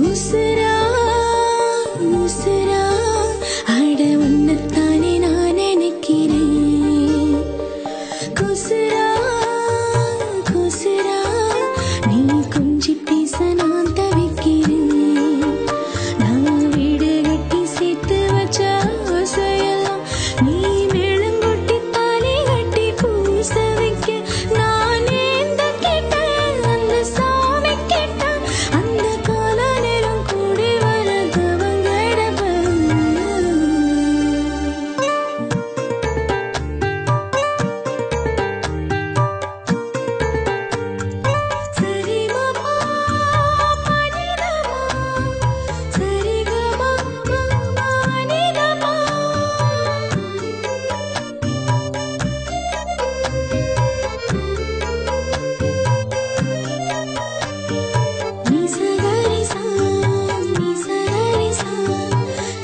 உசுரா உசுரா அட உன்னைத்தானே நான் நினைக்கிறேன். குசுரா குசுரா நீ கொஞ்சி பேச நான் தவிக்கிறேன். நான் வீடு கட்டி சேர்த்து வச்ச ஆசையெல்லாம் நீ மேளங்கொட்டி தாலி கட்டி பூச வைக்க நான் ஏந்த கேட்டேன். அந்த சாமி கேட்டேன். அந்த கால நேரம் கூடி வர தவங்கடவன் சரிகமா பனிதமா சரிகமா பனிதமா நிசகரிசா நிசகரிசா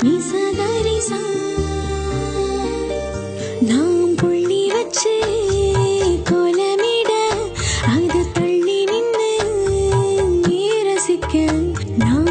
நிசகரிசா நாம் புள்ளி வச்சு கோலமிட அது தள்ளி நின்று ரசிக்க நான்